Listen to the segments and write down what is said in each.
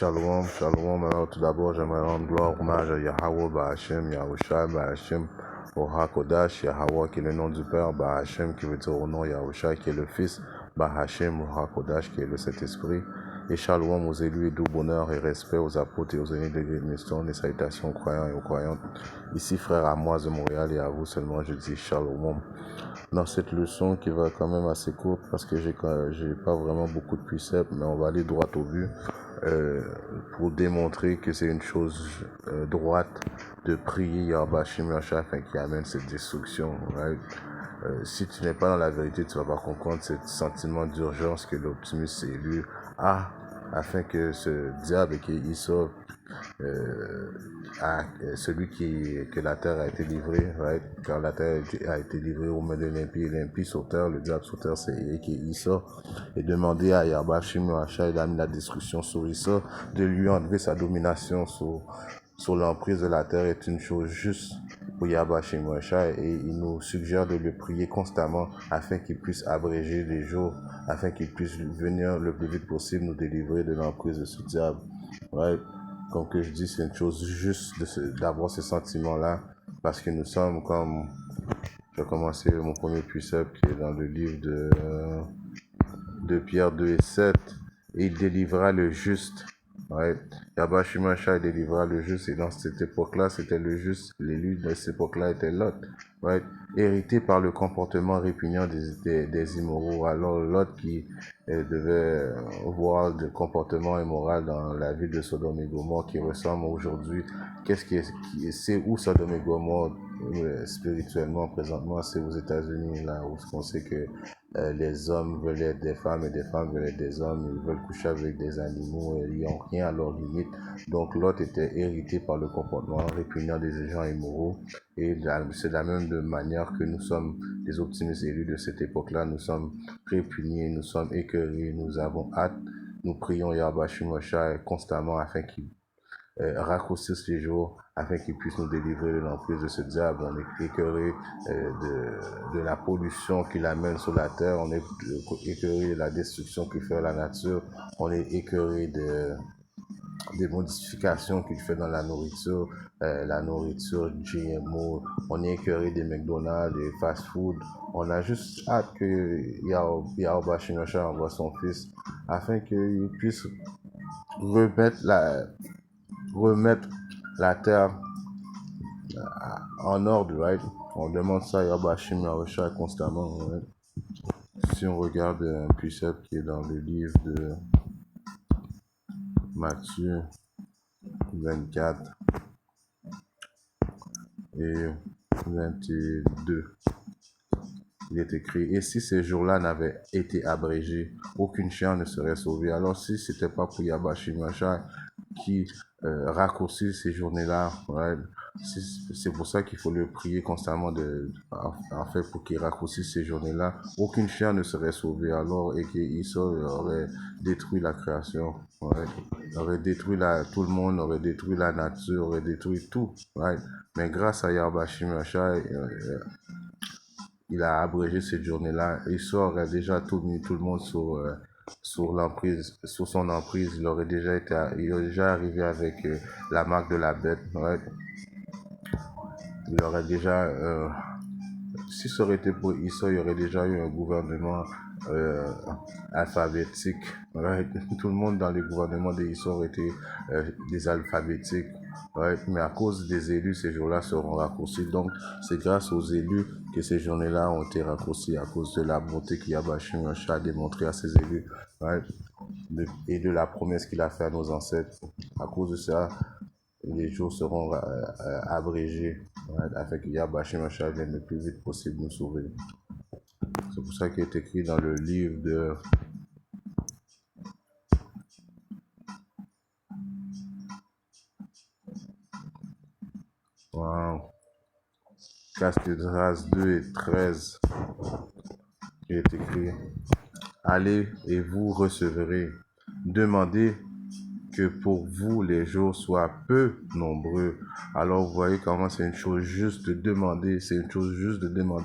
Shalom, shalom. Alors tout d'abord, j'aimerais rendre gloire, hommage à Yahweh, Bahashem, Yahushua, Bahashem, au Hakodash, Yahweh qui est le nom du Père, Bahashem qui veut dire au nom Yahushua qui est le Fils, Bahashem, au Hakodash qui est le Saint-Esprit. Et shalom aux élus et doux bonheur et respect aux apôtres et aux aînés de Greenstone, les salutations aux croyants et aux croyantes. Ici, frère Amoise de Montréal et à vous seulement, je dis shalom. Dans cette leçon qui va quand même assez courte parce que j'ai pas vraiment beaucoup de préceptes, mais on va aller droit au but pour démontrer que c'est une chose droite de prier Yahweh Shim Yahshua afin qu'il amène cette destruction. Right? Si tu n'es pas dans la vérité, tu ne vas pas comprendre ce sentiment d'urgence que l'Optimus élu a afin que ce diable qui y sauve celui que la terre a été livrée, right? Car la terre a été livrée aux mains de l'impie, et l'impie sur terre, le diable sur terre, c'est Issa, et demander à Yahweh Shim Yahshua, il a mis la destruction sur Issa, de lui enlever sa domination sur l'emprise de la terre est une chose juste pour Yahweh Shim Yahshua, et il nous suggère de le prier constamment afin qu'il puisse abréger les jours, afin qu'il puisse venir le plus vite possible nous délivrer de l'emprise de ce diable, right? Comme que je dis, c'est une chose juste d'avoir ce sentiment-là, parce que nous sommes comme, je vais commencer mon premier précepte qui est dans le livre de Pierre 2 et 7, et il délivra le juste. Right? Yahweh Shim Yahshua délivra le juste, et dans cette époque-là, c'était le juste, l'élu de cette époque-là était Lot, right? Hérité par le comportement répugnant des immoraux. Alors Lot qui devait voir des comportements immoraux dans la ville de Sodome et Gomorrhe qui ressemble aujourd'hui, c'est où Sodome et Gomorrhe spirituellement présentement? C'est aux États-Unis, là où on sait que les hommes veulent être des femmes et des femmes veulent être des hommes, ils veulent coucher avec des animaux et ils n'ont rien à leur limite. Donc Lot était hérité par le comportement répugnant des gens immoraux, et c'est de la même manière que nous sommes des optimistes élus de cette époque-là, nous sommes répugnés, nous sommes écœurés, nous avons hâte, nous prions Yahweh Shim Yahshua constamment afin qu'il raccourcisse les jours, afin qu'il puisse nous délivrer de l'emprise de ce diable. On est écœuré de la pollution qu'il amène sur la terre, on est écœuré de la destruction qu'il fait à la nature, on est écœuré des modifications qu'il fait dans la nourriture GMO, on est écœuré des McDonald's, des fast-food. On a juste hâte que Yahweh Shim Yahshua envoie son fils afin qu'il puisse remettre la terre en ordre, right? On demande ça à Yahweh Shim Yahshua constamment, right? Si on regarde un précepte qui est dans le livre de Matthieu 24 et 22, il est écrit: et si ces jours-là n'avaient été abrégés, aucune chair ne serait sauvée. Alors si c'était pas pour Yahweh Shim Yahshua qui raccourcit ces journées-là, right? C'est pour ça qu'il faut le prier constamment en fait pour qu'il raccourcisse ces journées-là. Aucune chair ne serait sauvée alors, et qu'Issa aurait détruit la création, right? Aurait détruit tout le monde, aurait détruit la nature, aurait détruit tout, right? Mais grâce à Yahweh Shim Yahshua, il a abrégé cette journée-là. Issa aurait déjà tout mis tout le monde sur l'emprise, sur son emprise. Il aurait déjà arrivé avec la marque de la bête, right? Il aurait déjà si ça aurait été pour Issa, il y aurait déjà eu un gouvernement alphabétique, right? Tout le monde dans le gouvernement de Issa aurait été des alphabétiques, right? Mais à cause des élus, ces jours-là seront raccourcis. Donc c'est grâce aux élus que ces journées-là ont été raccourcis, à cause de la bonté qu'Yahweh Shim Yahshua a démontré à ses élus, right? Et de la promesse qu'il a fait à nos ancêtres. À cause de ça, les jours seront abrégés, right? Afin que Yahweh Shim Yahshua vienne le plus vite possible nous sauver. C'est pour ça qu'il est écrit dans le livre de Esdras 2 et 13. Il est écrit: allez et vous recevrez, demandez que pour vous les jours soient peu nombreux. Alors vous voyez comment c'est une chose juste de demander,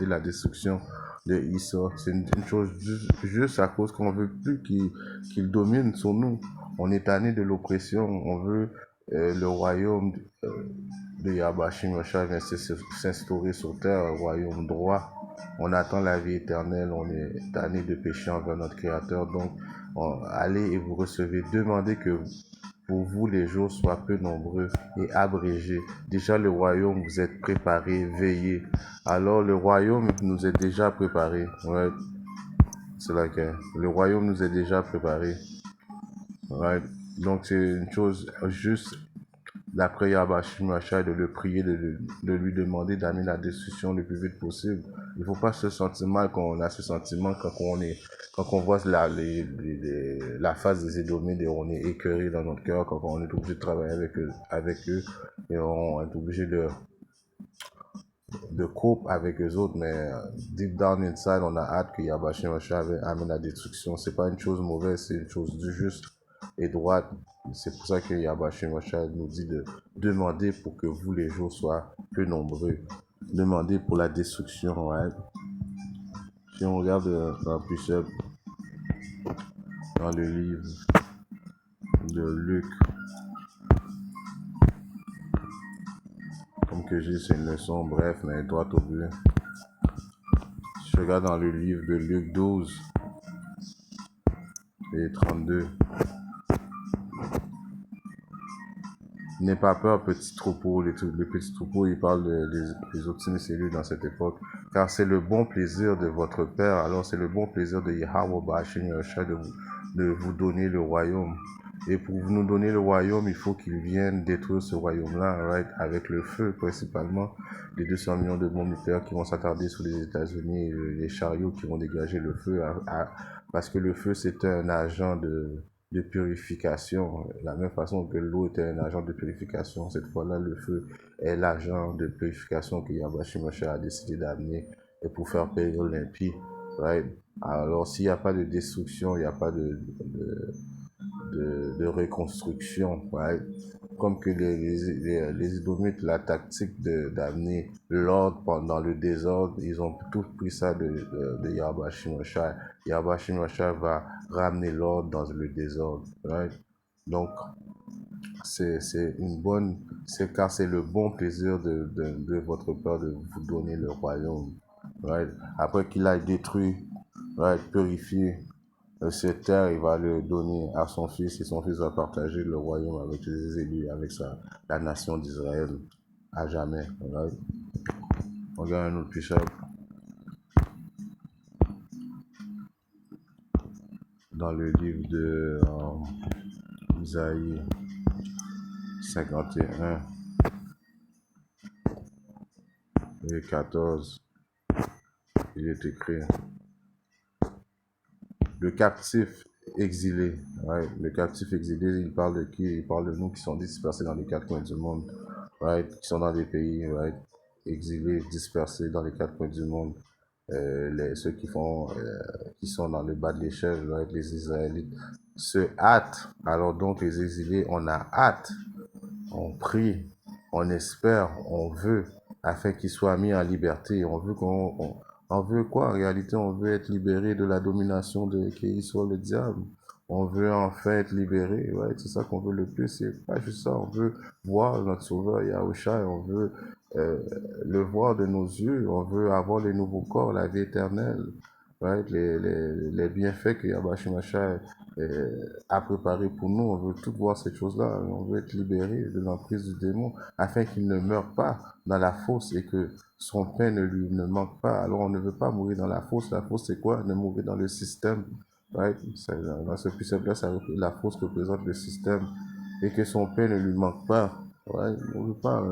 la destruction de Issa. C'est une chose juste à cause qu'on veut plus qu'il domine sur nous. On est tanné de l'oppression. On veut le royaume de Yahweh Moshiach vient s'instaurer sur terre, un royaume droit. On attend la vie éternelle. On est tanné de pécher envers notre Créateur. Donc, allez et vous recevez. Demandez que pour vous les jours soient peu nombreux et abrégés. Déjà le royaume vous êtes préparé, veillez. Alors le royaume nous est déjà préparé. Ouais, c'est là que le royaume nous est déjà préparé. Ouais. Donc c'est une chose juste d'après Yabashim Macha de le prier, de lui demander d'amener la destruction le plus vite possible. Il ne faut pas se sentir mal quand on a ce sentiment, quand on voit la face des Édomites et on est écœuré dans notre cœur, quand on est obligé de travailler avec eux et on est obligé de coupe avec eux autres, mais deep down inside, on a hâte que Yabashim Macha amène la destruction. C'est pas une chose mauvaise, c'est une chose du juste et droite. C'est pour ça que Yahweh Moshiach nous dit de demander pour que vous les jours soient peu nombreux. Demandez pour la destruction. Ouais. Si on regarde dans Precept, dans le livre de Luc, comme que j'ai, c'est une leçon, bref, mais droit au but. Si je regarde dans le livre de Luc 12 et 32, n'aie pas peur, petit troupeau. Les petits troupeaux, ils parlent des optimistes élus dans cette époque. Car c'est le bon plaisir de votre Père. Alors c'est le bon plaisir de Yahweh Ba'ashem Yahshua de vous donner le royaume. Et pour nous donner le royaume, il faut qu'il vienne détruire ce royaume-là, right? Avec le feu principalement. Les 200 millions de bombes nucléaires qui vont s'attarder sur les États-Unis, les chariots qui vont dégager le feu. Parce que le feu, c'est un agent de purification. De la même façon que l'eau était un agent de purification, cette fois-là, le feu est l'agent de purification que Yahweh Moshiach a décidé d'amener et pour faire payer l'impie. Right? Alors, s'il n'y a pas de destruction, il n'y a pas de reconstruction. Right? Comme que les Édomites, la tactique d'amener l'ordre pendant le désordre, ils ont tous pris ça de Yahweh Moshiach. Yahweh Moshiach va ramener l'ordre dans le désordre. Right? Donc, c'est une bonne, c'est car c'est le bon plaisir de votre Père de vous donner le royaume. Right? Après qu'il a détruit, right, purifié cette terre, il va le donner à son fils et son fils va partager le royaume avec les élus, avec la nation d'Israël à jamais. Right? On regarde un autre push-up. Dans le livre de Isaïe 51 et 14, il est écrit le captif exilé. Right? Le captif exilé, il parle de qui? Il parle de nous qui sont dispersés dans les quatre coins du monde, right? Qui sont dans des pays, right? Exilés, dispersés dans les quatre coins du monde. Ceux qui sont dans le bas de l'échelle, right? Les Israélites se hâtent. Alors donc les exilés, on a hâte, on prie, on espère, on veut, afin qu'ils soient mis en liberté. On veut quoi? En réalité, on veut être libéré de la domination de qui soit le diable. On veut enfin être libéré. Ouais, c'est ça qu'on veut le plus. C'est pas juste ça. On veut voir notre Sauveur Yahushua. On veut le voir de nos yeux. On veut avoir les nouveaux corps, la vie éternelle. Right? Les bienfaits que Yahweh Shemashah a préparés pour nous. On veut tout voir ces choses-là. On veut être libéré de l'emprise du démon afin qu'il ne meure pas dans la fosse et que son pain ne manque pas. Alors on ne veut pas mourir dans la fosse. La fosse, c'est quoi? Ne mourir dans le système. Right? Dans ce précepte-là, la fosse représente le système et que son pain ne lui manque pas. Ouais, on ne veut pas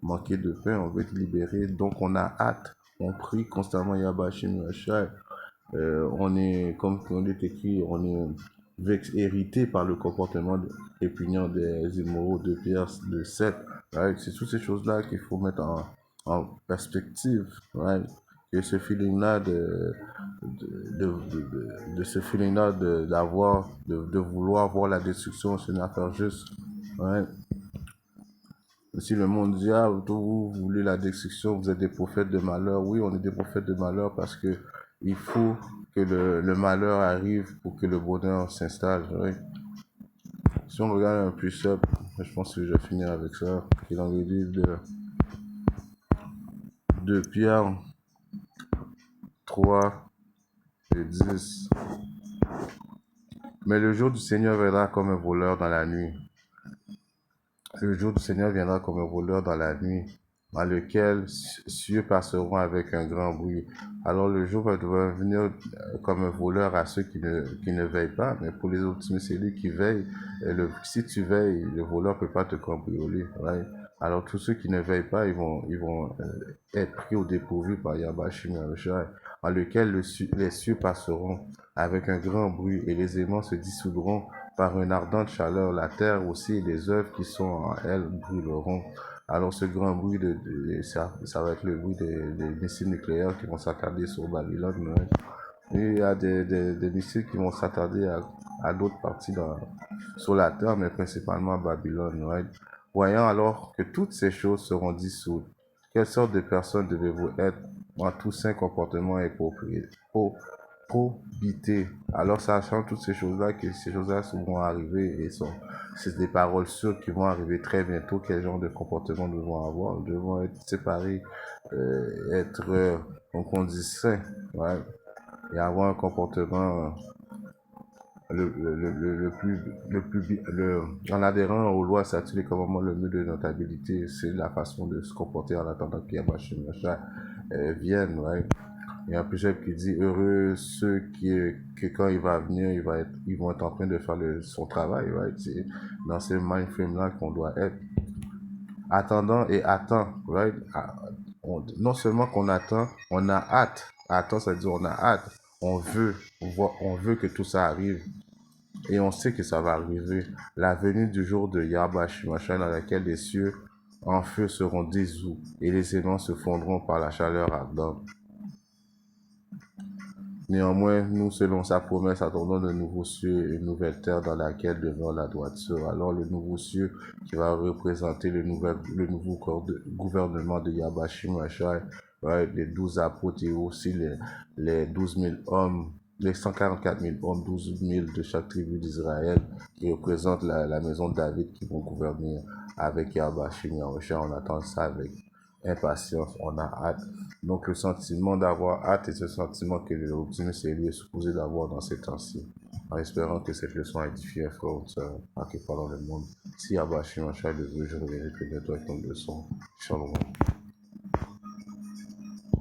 manquer de pain, on veut être libéré. Donc on a hâte. On prie constamment Yabashim Yashai. On est, comme on est écrit, on est hérité par le comportement répugnant des immoraux de Pierre de 7. Right? C'est toutes ces choses-là qu'il faut mettre en perspective. Right? Et ce feeling-là de ce feeling-là de vouloir voir la destruction, c'est une affaire juste. Ouais. Si le monde dit, ah, vous voulez la destruction, vous êtes des prophètes de malheur. Oui, on est des prophètes de malheur parce que il faut que le malheur arrive pour que le bonheur s'installe. Oui. Si on regarde un plus-up, je pense que je vais finir avec ça, qui est dans le livre de Pierre 3 et 10. Mais le jour du Seigneur viendra comme un voleur dans la nuit. Le jour du Seigneur viendra comme un voleur dans la nuit, dans lequel cieux passeront avec un grand bruit. Alors le jour va devoir venir comme un voleur à ceux qui ne veillent pas, mais pour les optimistes, c'est lui qui veille. Si tu veilles, le voleur ne peut pas te cambrioler. Right? Alors tous ceux qui ne veillent pas, ils vont être pris au dépourvu par Yahweh en lequel les cieux passeront avec un grand bruit et les aimants se dissoudront par une ardente chaleur. La terre aussi et les œuvres qui sont en elle brûleront. Alors ce grand bruit, ça va être le bruit des missiles nucléaires qui vont s'attarder sur Babylone. Ouais. Et il y a des missiles qui vont s'attarder à d'autres parties sur la terre, mais principalement à Babylone. Ouais. Voyant alors que toutes ces choses seront dissoutes, quelle sorte de personnes devez-vous être en tous saints comportements et probité? Alors, sachant toutes ces choses-là, que ces choses-là vont arriver et c'est des paroles sûres qui vont arriver très bientôt, quel genre de comportement nous devons avoir? Nous devons être séparés, donc on dit saint, ouais, et avoir un comportement en adhérant aux lois, statuts et commandements, le mieux de notre habilité, c'est la façon de se comporter en attendant qu'il y ait vienne, ouais. Il y a un proverbe qui dit heureux ceux que quand il va venir, ils vont être en train de faire son travail, right? C'est dans ce mind frame là qu'on doit être. Attendant et attend, right? Non seulement qu'on attend, on a hâte. Attend, ça veut dire on a hâte. On veut que tout ça arrive. Et on sait que ça va arriver. La venue du jour de Yahweh Shimashai, dans laquelle les cieux en feu seront désous et les éléments se fondront par la chaleur ardente. Néanmoins, nous, selon sa promesse, attendons de nouveaux cieux et une nouvelle terre dans laquelle demeure la droiture. Alors, le nouveau cieux qui va représenter le nouveau gouvernement de Yahweh Machai, right, les 12 apôtres et aussi les 12 000 hommes, les 144 000 hommes, 12 000 de chaque tribu d'Israël qui représentent la maison de David qui vont gouverner avec Yahweh Machai. On attend ça avec impatience, on a hâte. Donc le sentiment d'avoir hâte et ce sentiment que l'optimisme est lui est supposé d'avoir dans ces temps-ci. En espérant que cette leçon a édifié un frère ou sœur quelque part dans le monde. Si Abba Shimashai le veut, je reviendrai très bientôt avec une leçon. Shalom.